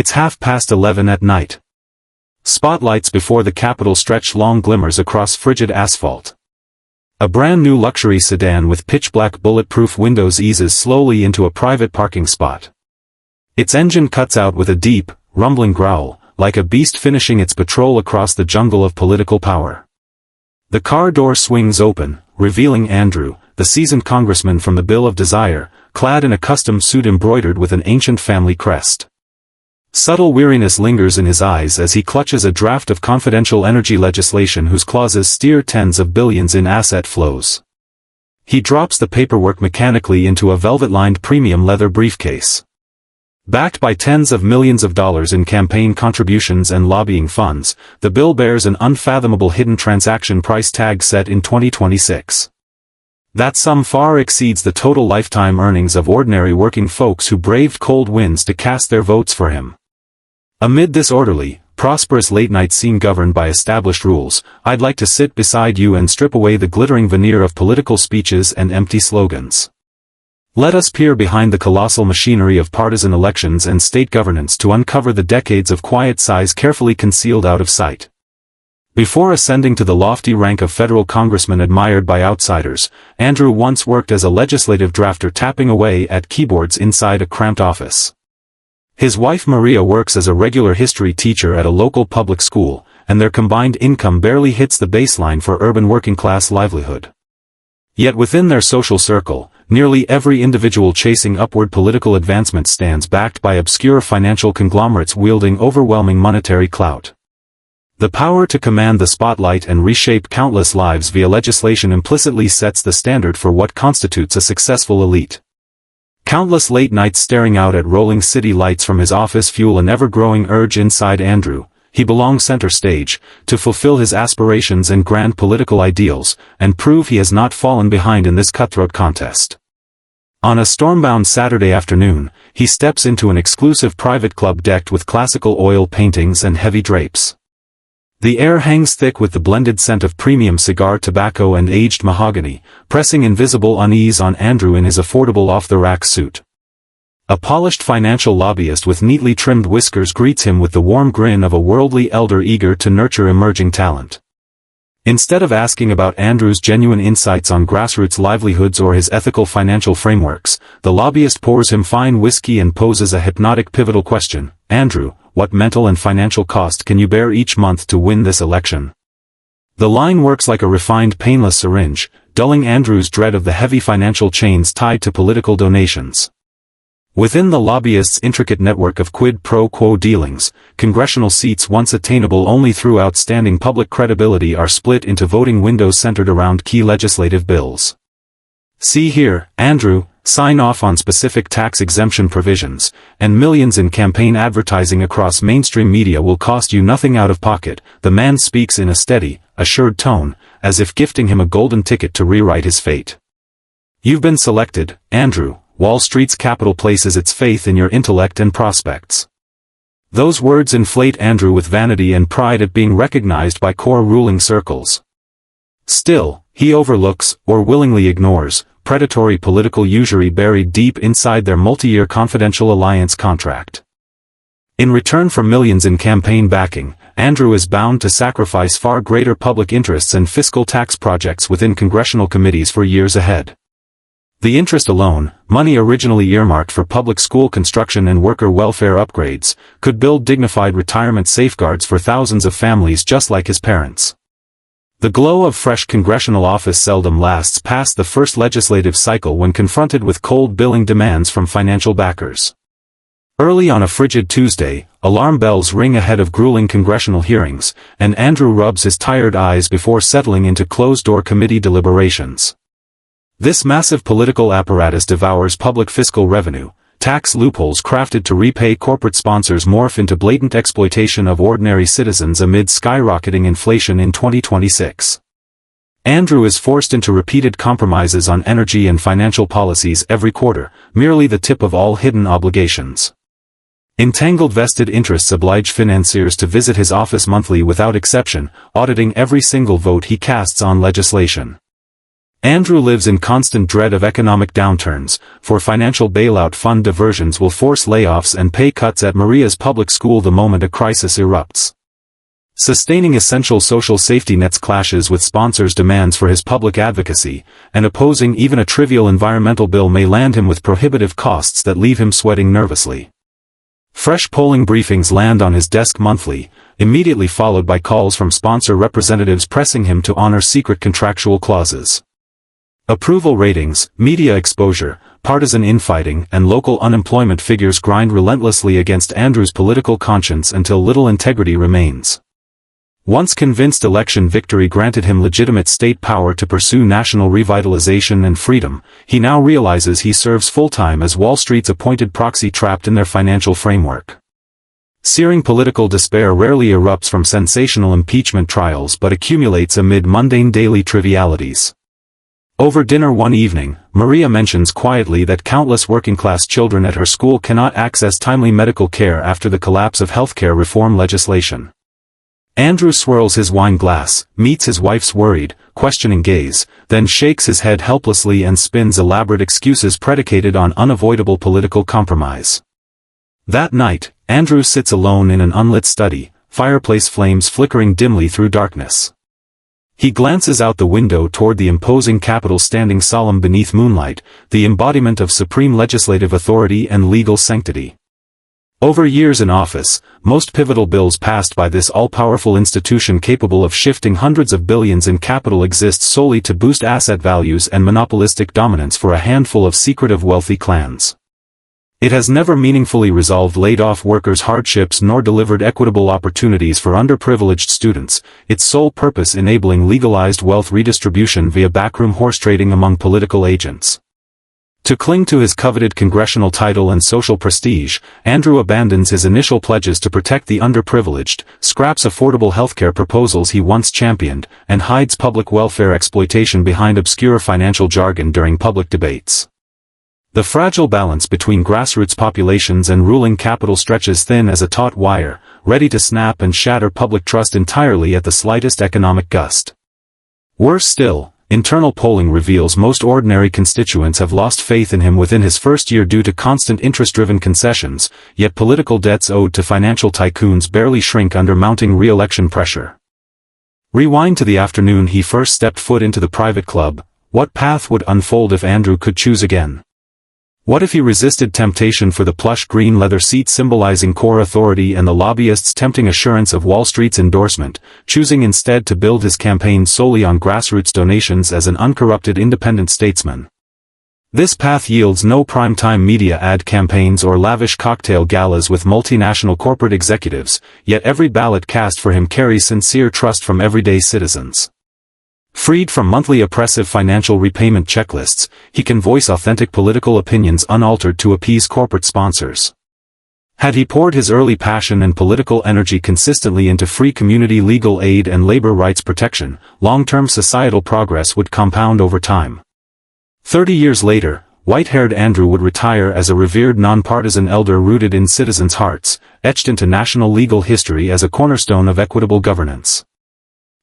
It's 11:30 at night. Spotlights before the Capitol stretch long glimmers across frigid asphalt. A brand-new luxury sedan with pitch-black bulletproof windows eases slowly into a private parking spot. Its engine cuts out with a deep, rumbling growl, like a beast finishing its patrol across the jungle of political power. The car door swings open, revealing Andrew, the seasoned congressman from the Bill of Desire, clad in a custom suit embroidered with an ancient family crest. Subtle weariness lingers in his eyes as he clutches a draft of confidential energy legislation whose clauses steer tens of billions in asset flows. He drops the paperwork mechanically into a velvet-lined premium leather briefcase. Backed by tens of millions of dollars in campaign contributions and lobbying funds, the bill bears an unfathomable hidden transaction price tag set in 2026. That sum far exceeds the total lifetime earnings of ordinary working folks who braved cold winds to cast their votes for him. Amid this orderly, prosperous late-night scene governed by established rules, I'd like to sit beside you and strip away the glittering veneer of political speeches and empty slogans. Let us peer behind the colossal machinery of partisan elections and state governance to uncover the decades of quiet sighs carefully concealed out of sight. Before ascending to the lofty rank of federal congressman admired by outsiders, Andrew once worked as a legislative drafter tapping away at keyboards inside a cramped office. His wife Maria works as a regular history teacher at a local public school, and their combined income barely hits the baseline for urban working-class livelihood. Yet within their social circle, nearly every individual chasing upward political advancement stands backed by obscure financial conglomerates wielding overwhelming monetary clout. The power to command the spotlight and reshape countless lives via legislation implicitly sets the standard for what constitutes a successful elite. Countless late nights staring out at rolling city lights from his office fuel an ever-growing urge inside Andrew. He belongs center stage, to fulfill his aspirations and grand political ideals, and prove he has not fallen behind in this cutthroat contest. On a stormbound Saturday afternoon, he steps into an exclusive private club decked with classical oil paintings and heavy drapes. The air hangs thick with the blended scent of premium cigar tobacco and aged mahogany, pressing invisible unease on Andrew in his affordable off-the-rack suit. A polished financial lobbyist with neatly trimmed whiskers greets him with the warm grin of a worldly elder eager to nurture emerging talent. Instead of asking about Andrew's genuine insights on grassroots livelihoods or his ethical financial frameworks, the lobbyist pours him fine whiskey and poses a hypnotic pivotal question: Andrew, what mental and financial cost can you bear each month to win this election? The line works like a refined painless syringe, dulling Andrew's dread of the heavy financial chains tied to political donations. Within the lobbyist's intricate network of quid pro quo dealings, congressional seats once attainable only through outstanding public credibility are split into voting windows centered around key legislative bills. See here, Andrew, sign off on specific tax exemption provisions, and millions in campaign advertising across mainstream media will cost you nothing out of pocket. The man speaks in a steady, assured tone, as if gifting him a golden ticket to rewrite his fate. You've been selected, Andrew. Wall Street's capital places its faith in your intellect and prospects. Those words inflate Andrew with vanity and pride at being recognized by core ruling circles. Still, he overlooks, or willingly ignores, predatory political usury buried deep inside their multi-year confidential alliance contract. In return for millions in campaign backing, Andrew is bound to sacrifice far greater public interests and fiscal tax projects within congressional committees for years ahead. The interest alone, money originally earmarked for public school construction and worker welfare upgrades, could build dignified retirement safeguards for thousands of families just like his parents. The glow of fresh congressional office seldom lasts past the first legislative cycle when confronted with cold billing demands from financial backers. Early on a frigid Tuesday, alarm bells ring ahead of grueling congressional hearings, and Andrew rubs his tired eyes before settling into closed-door committee deliberations. This massive political apparatus devours public fiscal revenue. Tax loopholes crafted to repay corporate sponsors morph into blatant exploitation of ordinary citizens amid skyrocketing inflation in 2026. Andrew is forced into repeated compromises on energy and financial policies every quarter, merely the tip of all hidden obligations. Entangled vested interests oblige financiers to visit his office monthly without exception, auditing every single vote he casts on legislation. Andrew lives in constant dread of economic downturns, for financial bailout fund diversions will force layoffs and pay cuts at Maria's public school the moment a crisis erupts. Sustaining essential social safety nets clashes with sponsors' demands for his public advocacy, and opposing even a trivial environmental bill may land him with prohibitive costs that leave him sweating nervously. Fresh polling briefings land on his desk monthly, immediately followed by calls from sponsor representatives pressing him to honor secret contractual clauses. Approval ratings, media exposure, partisan infighting, and local unemployment figures grind relentlessly against Andrew's political conscience until little integrity remains. Once convinced election victory granted him legitimate state power to pursue national revitalization and freedom, he now realizes he serves full-time as Wall Street's appointed proxy trapped in their financial framework. Searing political despair rarely erupts from sensational impeachment trials but accumulates amid mundane daily trivialities. Over dinner one evening, Maria mentions quietly that countless working-class children at her school cannot access timely medical care after the collapse of healthcare reform legislation. Andrew swirls his wine glass, meets his wife's worried, questioning gaze, then shakes his head helplessly and spins elaborate excuses predicated on unavoidable political compromise. That night, Andrew sits alone in an unlit study, fireplace flames flickering dimly through darkness. He glances out the window toward the imposing Capitol standing solemn beneath moonlight, the embodiment of supreme legislative authority and legal sanctity. Over years in office, most pivotal bills passed by this all-powerful institution capable of shifting hundreds of billions in capital exist solely to boost asset values and monopolistic dominance for a handful of secretive wealthy clans. It has never meaningfully resolved laid-off workers' hardships nor delivered equitable opportunities for underprivileged students, its sole purpose enabling legalized wealth redistribution via backroom horse trading among political agents. To cling to his coveted congressional title and social prestige, Andrew abandons his initial pledges to protect the underprivileged, scraps affordable healthcare proposals he once championed, and hides public welfare exploitation behind obscure financial jargon during public debates. The fragile balance between grassroots populations and ruling capital stretches thin as a taut wire, ready to snap and shatter public trust entirely at the slightest economic gust. Worse still, internal polling reveals most ordinary constituents have lost faith in him within his first year due to constant interest-driven concessions, yet political debts owed to financial tycoons barely shrink under mounting re-election pressure. Rewind to the afternoon he first stepped foot into the private club. What path would unfold if Andrew could choose again? What if he resisted temptation for the plush green leather seat symbolizing core authority and the lobbyists' tempting assurance of Wall Street's endorsement, choosing instead to build his campaign solely on grassroots donations as an uncorrupted independent statesman? This path yields no prime-time media ad campaigns or lavish cocktail galas with multinational corporate executives, yet every ballot cast for him carries sincere trust from everyday citizens. Freed from monthly oppressive financial repayment checklists, he can voice authentic political opinions unaltered to appease corporate sponsors. Had he poured his early passion and political energy consistently into free community legal aid and labor rights protection, long-term societal progress would compound over time. 30 years later, white-haired Andrew would retire as a revered nonpartisan elder rooted in citizens' hearts, etched into national legal history as a cornerstone of equitable governance.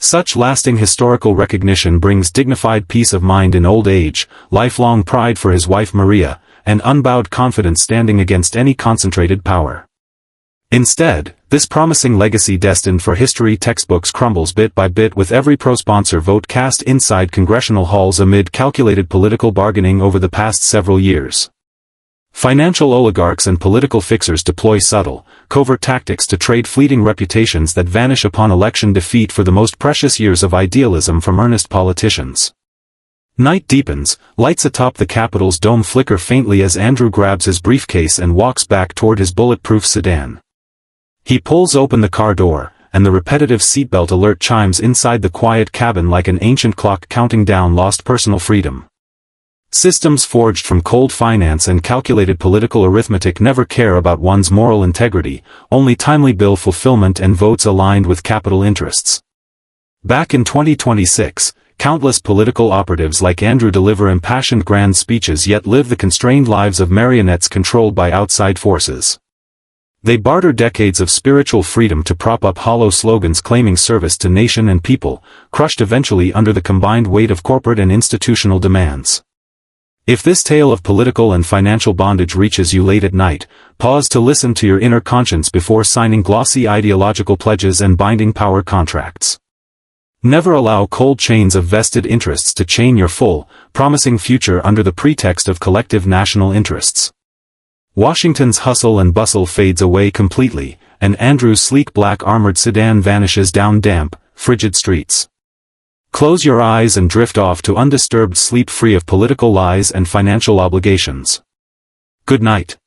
Such lasting historical recognition brings dignified peace of mind in old age, lifelong pride for his wife Maria, and unbowed confidence standing against any concentrated power. Instead, this promising legacy destined for history textbooks crumbles bit by bit with every pro-sponsor vote cast inside congressional halls amid calculated political bargaining over the past several years. Financial oligarchs and political fixers deploy subtle, covert tactics to trade fleeting reputations that vanish upon election defeat for the most precious years of idealism from earnest politicians. Night deepens, lights atop the Capitol's dome flicker faintly as Andrew grabs his briefcase and walks back toward his bulletproof sedan. He pulls open the car door, and the repetitive seatbelt alert chimes inside the quiet cabin like an ancient clock counting down lost personal freedom. Systems forged from cold finance and calculated political arithmetic never care about one's moral integrity, only timely bill fulfillment and votes aligned with capital interests. Back in 2026, countless political operatives like Andrew deliver impassioned grand speeches yet live the constrained lives of marionettes controlled by outside forces. They barter decades of spiritual freedom to prop up hollow slogans claiming service to nation and people, crushed eventually under the combined weight of corporate and institutional demands. If this tale of political and financial bondage reaches you late at night, pause to listen to your inner conscience before signing glossy ideological pledges and binding power contracts. Never allow cold chains of vested interests to chain your full, promising future under the pretext of collective national interests. Washington's hustle and bustle fades away completely, and Andrew's sleek black armored sedan vanishes down damp, frigid streets. Close your eyes and drift off to undisturbed sleep free of political lies and financial obligations. Good night.